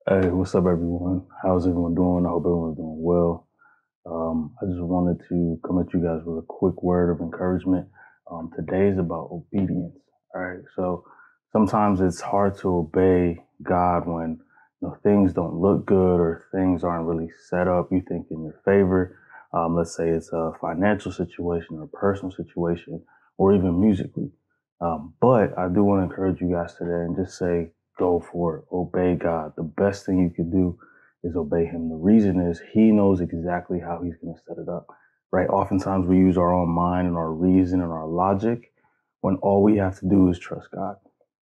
Hey, what's up, everyone? How's everyone doing? I hope everyone's doing well. I just wanted to come at you guys with a quick word of encouragement. Today is about obedience. All right. So sometimes it's hard to obey God when things don't look good or things aren't really set up. You think in your favor. Let's say it's a financial situation or personal situation, or even musically. But I do want to encourage you guys today and just say, go for it. Obey God. The best thing you can do is obey Him. The reason is He knows exactly how He's going to set it up, right? Oftentimes we use our own mind and our reason and our logic when all we have to do is trust God,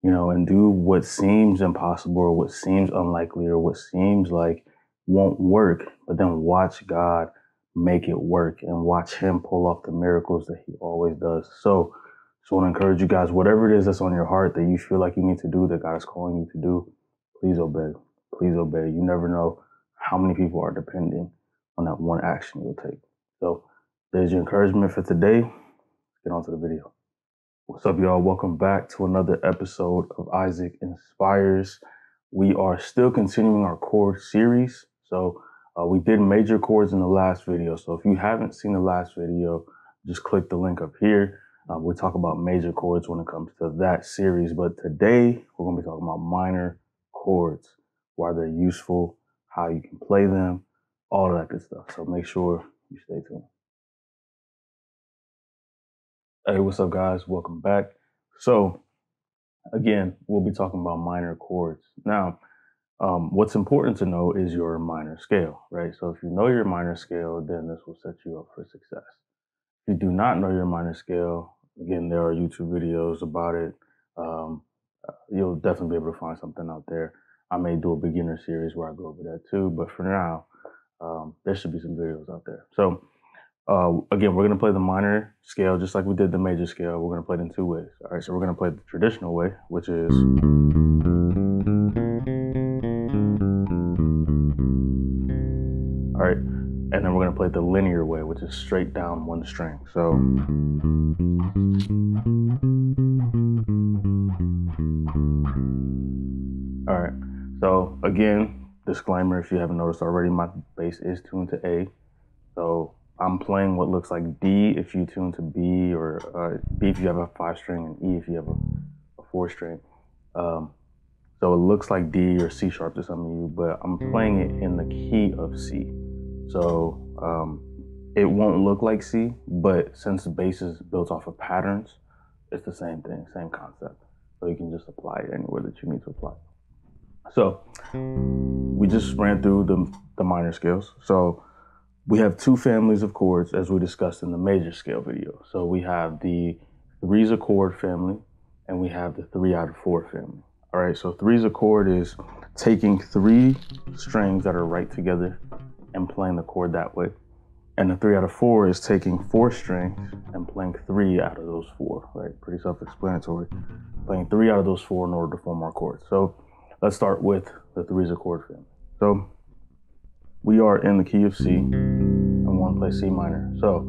and do what seems impossible or what seems unlikely or what seems like won't work, but then watch God make it work and watch Him pull off the miracles that He always does. So, just want to encourage you guys, whatever it is that's on your heart that you feel like you need to do, that God is calling you to do, please obey. Please obey. You never know how many people are depending on that one action you'll take. So there's your encouragement for today. Let's get on to the video. What's up, y'all? Welcome back to another episode of Isaac Inspires. We are still continuing our chord series. So we did major chords in the last video. So if you haven't seen the last video, just click the link up here. We talk about major chords when it comes to that series. But today we're going to be talking about minor chords, why they're useful, how you can play them, all of that good stuff. So make sure you stay tuned. Hey, what's up, guys? Welcome back. So again, we'll be talking about minor chords. Now, what's important to know is your minor scale, right? So if you know your minor scale, then this will set you up for success. If you do not know your minor scale, again, there are YouTube videos about it. You'll definitely be able to find something out there. I may do a beginner series where I go over that too, but for now, there should be some videos out there. So again, we're going to play the minor scale just like we did the major scale. We're going to play it in two ways. All right, so we're going to play the traditional way, which is all right, and then we're going to play the linear way, which is straight down one string. So all right, so again, disclaimer, if you haven't noticed already, my bass is tuned to A. So I'm playing what looks like D if you tune to B, or B if you have a 5-string, and E if you have a 4-string. So it looks like D or C sharp to some of you, but I'm playing it in the key of C. So it won't look like C, but since the bass is built off of patterns, it's the same thing, same concept. So you can just apply it anywhere that you need to apply it. So we just ran through the minor scales. So we have two families of chords, as we discussed in the major scale video. So we have the 3's a chord family, and we have the 3 out of 4 family. All right, so 3's a chord is taking 3 strings that are right together and playing the chord that way. And the 3 out of 4 is taking 4 strings and playing 3 out of those 4, right? Pretty self-explanatory. Playing 3 out of those 4 in order to form our chord. So let's start with the 3's a chord family. So we are in the key of C, and we want to play C minor. So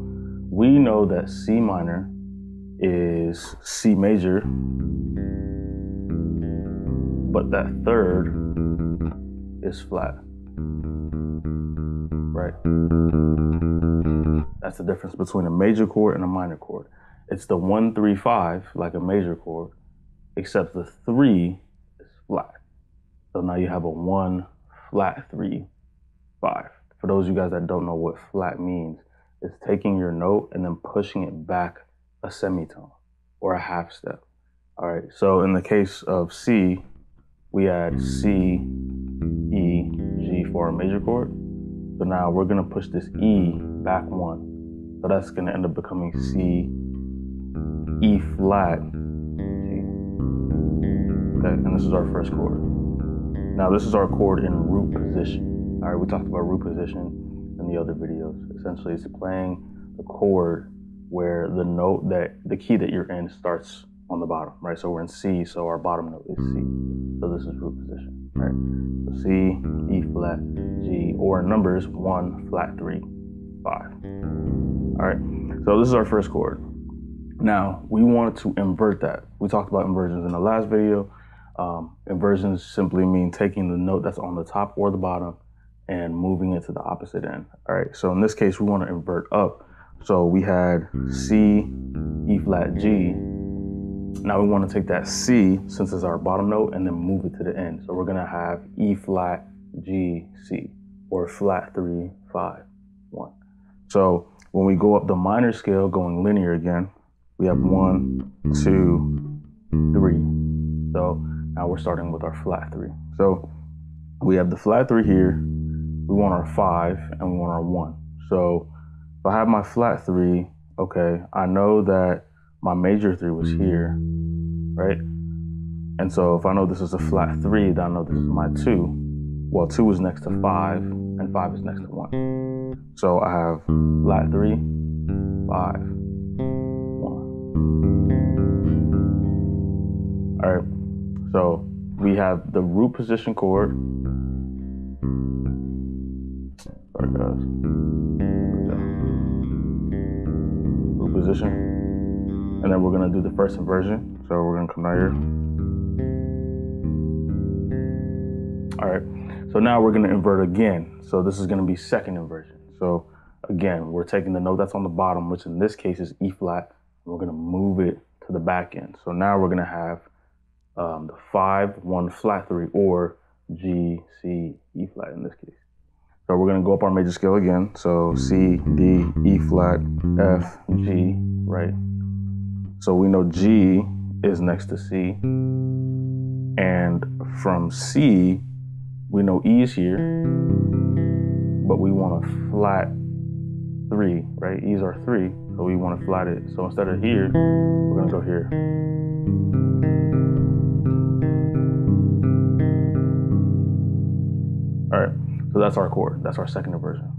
we know that C minor is C major, but that third is flat, right? That's the difference between a major chord and a minor chord. It's the 1, 3, 5, like a major chord, except the 3 is flat. So now you have a 1, flat 3, 5. For those of you guys that don't know what flat means, it's taking your note and then pushing it back a semitone or a half step. All right, so in the case of C, we had C, E, G for our major chord. So now we're gonna push this E back 1. So that's gonna end up becoming C, E flat, G. Okay, and this is our first chord. Now this is our chord in root position. All right, we talked about root position in the other videos. Essentially, it's playing the chord where the note the key that you're in starts on the bottom, right? So we're in C, so our bottom note is C. So this is root position, right? So C, E flat, G, or in numbers, 1, flat 3, 5. All right, so this is our first chord. Now, we wanted to invert that. We talked about inversions in the last video. Inversions simply mean taking the note that's on the top or the bottom and moving it to the opposite end. All right, so in this case, we want to invert up. So we had C, E flat, G. Now we want to take that C, since it's our bottom note, and then move it to the end. So we're going to have E flat, G, C, or flat 3, 5, 1. So when we go up the minor scale, going linear again, we have 1, 2, 3. So now we're starting with our flat 3. So we have the flat 3 here. We want our 5 and we want our 1. So if I have my flat 3, okay, I know that my major 3 was here, right? And so if I know this is a flat 3, then I know this is my 2. Well, 2 is next to 5 and 5 is next to 1. So I have flat 3, 5, 1. All right, so we have the root position chord. Sorry guys, there we go. Root position. And then we're gonna do the first inversion. So we're gonna come down here. All right, so now we're gonna invert again. So this is gonna be second inversion. So again, we're taking the note that's on the bottom, which in this case is E flat, and we're gonna move it to the back end. So now we're gonna have the 5, 1 flat 3, or G, C, E flat in this case. So we're gonna go up our major scale again. So C, D, E flat, F, G, right? So we know G is next to C. And from C, we know E is here, but we want a flat 3, right? E's are 3, so we want to flat it. So instead of here, we're gonna go here. All right, so that's our chord. That's our second inversion.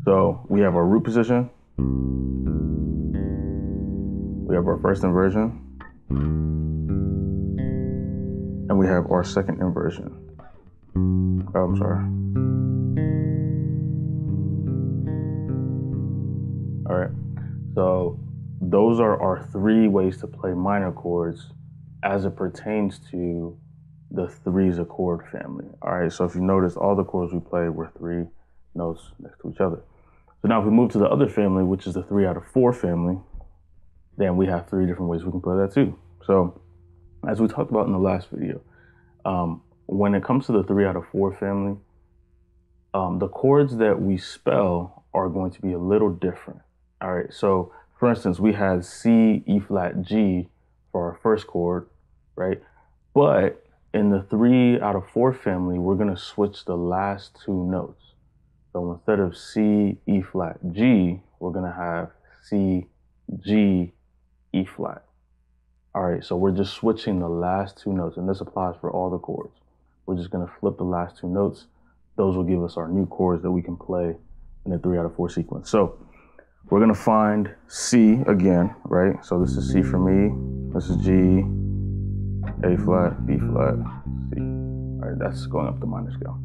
So we have our root position. We have our first inversion. And we have our second inversion. Oh, I'm sorry. All right, so those are our 3 ways to play minor chords as it pertains to the 3's a chord family. All right, so if you notice, all the chords we played were 3 notes next to each other. So now if we move to the other family, which is the 3 out of 4 family, then we have 3 different ways we can play that too. So as we talked about in the last video, when it comes to the 3 out of 4 family, the chords that we spell are going to be a little different. All right, so for instance, we had C, E flat, G for our first chord, right? But in the 3 out of 4 family, we're gonna switch the last 2 notes. So instead of C, E flat, G, we're gonna have C, G, E flat. All right, so we're just switching the last 2 notes, and this applies for all the chords. We're just gonna flip the last 2 notes. Those will give us our new chords that we can play in the 3 out of 4 sequence. So we're gonna find C again, right? So this is C for me, this is G, A flat, B flat, C. All right, that's going up the minor scale.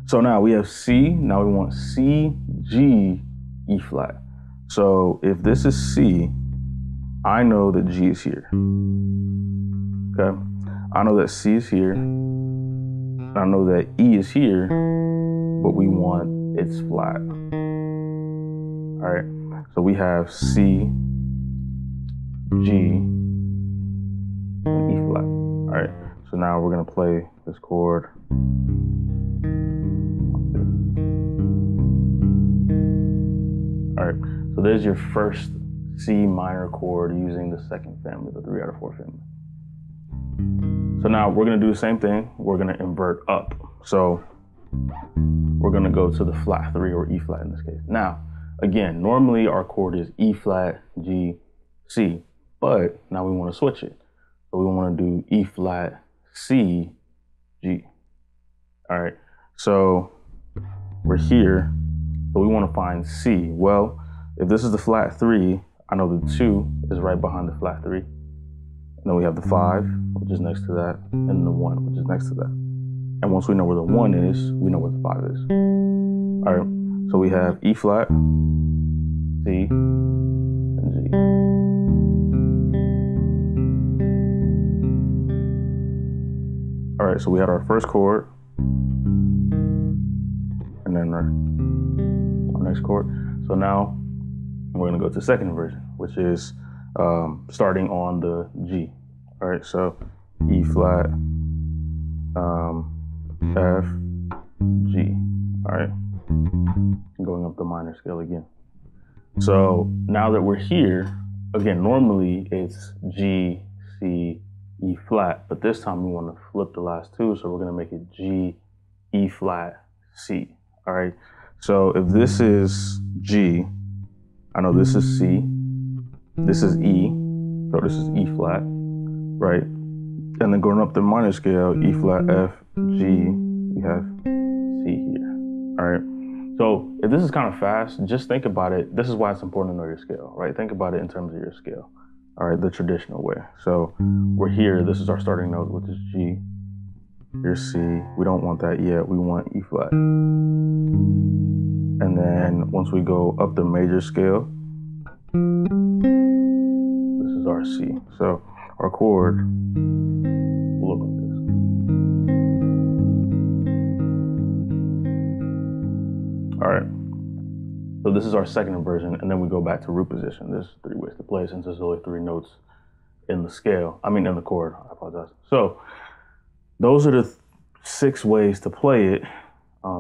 So now we have C, now we want C, G, E flat. So if this is C, I know that G is here, okay? I know that C is here, I know that E is here, but we want it's flat. All right, so we have C, G, and E flat. All right, so now we're gonna play this chord. All right, so there's your first C minor chord using the second family, the 3 out of 4 family. So now we're gonna do the same thing. We're gonna invert up. So we're gonna go to the flat 3 or E flat in this case. Now, again, normally our chord is E flat, G, C, but now we wanna switch it. So we wanna do E flat, C, G. All right, so we're here, so we wanna find C. Well, if this is the flat 3, I know the 2 is right behind the flat 3. And then we have the 5, which is next to that, and the 1, which is next to that. And once we know where the 1 is, we know where the 5 is. All right, so we have E flat, C, and G. right, so we had our first chord, and then our next chord. So now we're gonna go to second inversion, which is starting on the G. All right, so E flat, F, G. All right, going up the minor scale again. So now that we're here, again, normally it's G, C, E flat, but this time we want to flip the last two, so we're going to make it G, E flat, C. All right, so if this is G, I know this is C, this is E, so this is E flat, right? And then going up the minor scale, E flat, F, G, we have C here. All right. So if this is kind of fast, just think about it. This is why it's important to know your scale, right? Think about it in terms of your scale. All right, the traditional way. So we're here. This is our starting note, which is G. Here's C. We don't want that yet. We want E flat. And then once we go up the major scale, this is our C. So our chord will look like this. All right, so this is our second inversion, and then we go back to root position. There's 3 ways to play since there's only 3 notes in the scale. I mean, in the chord, I apologize. So those are the 6 ways to play it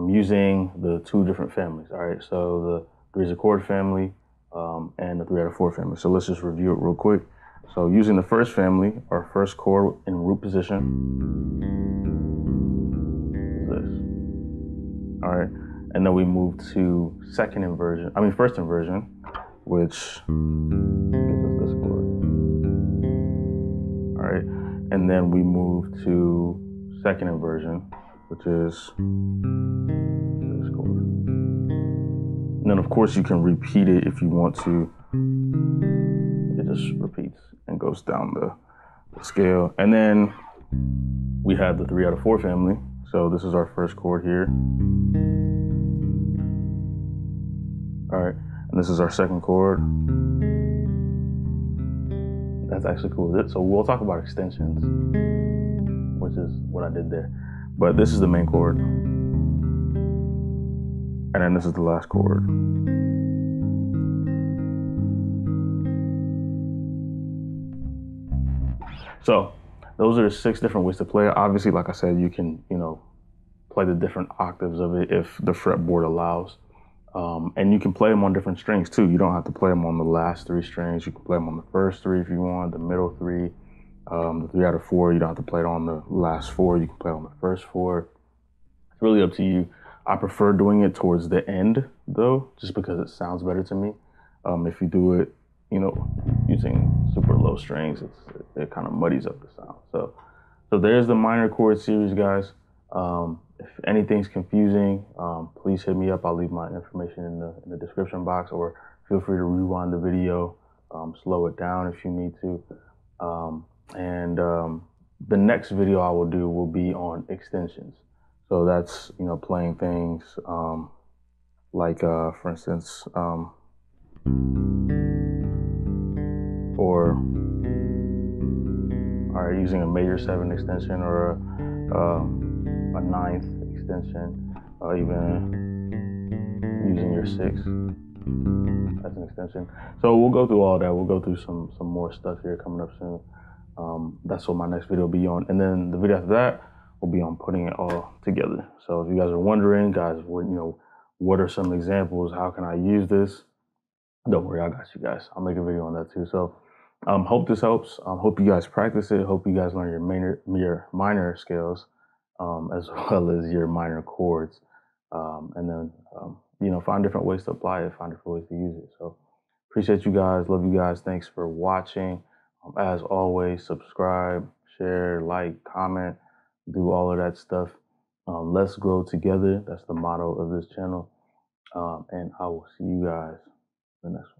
using the 2 different families. All right, so the 3 chord family and the 3/4 family. So let's just review it real quick. So using the first family, our first chord in root position is this. All right. And then we move to first inversion, which gives us this chord. All right. And then we move to second inversion, which is this chord. And then of course you can repeat it if you want to. It just repeats and goes down the scale. And then we have the 3/4 family. So this is our first chord here. All right, and this is our second chord. That's actually cool. So we'll talk about extensions, which is what I did there. But this is the main chord. And then this is the last chord. So those are the 6 different ways to play it. Obviously, like I said, you can, play the different octaves of it if the fretboard allows. And you can play them on different strings too. You don't have to play them on the last 3 strings. You can play them on the first 3 if you want, the middle 3, the 3/4. You don't have to play it on the last 4. You can play it on the first 4. It's really up to you. I prefer doing it towards the end though, just because it sounds better to me. If you do it, using super low strings, it kind of muddies up the sound. So there's the minor chord series, guys. If anything's confusing, please hit me up. I'll leave my information in the description box, or feel free to rewind the video, slow it down if you need to. The next video I will do will be on extensions. So that's, playing things like, for instance, or using a major 7 extension or a 9th extension, even using your 6 as an extension. So we'll go through all that. We'll go through some more stuff here coming up soon. That's what my next video will be on. And then the video after that will be on putting it all together. So if you guys are wondering, guys, what are some examples? How can I use this? Don't worry, I got you guys. I'll make a video on that too. So hope this helps. Hope you guys practice it. Hope you guys learn your minor scales, as well as your minor chords. And then, find different ways to apply it, find different ways to use it. So appreciate you guys. Love you guys. Thanks for watching. As always, subscribe, share, like, comment, do all of that stuff. Let's grow together. That's the motto of this channel. And I will see you guys in the next one.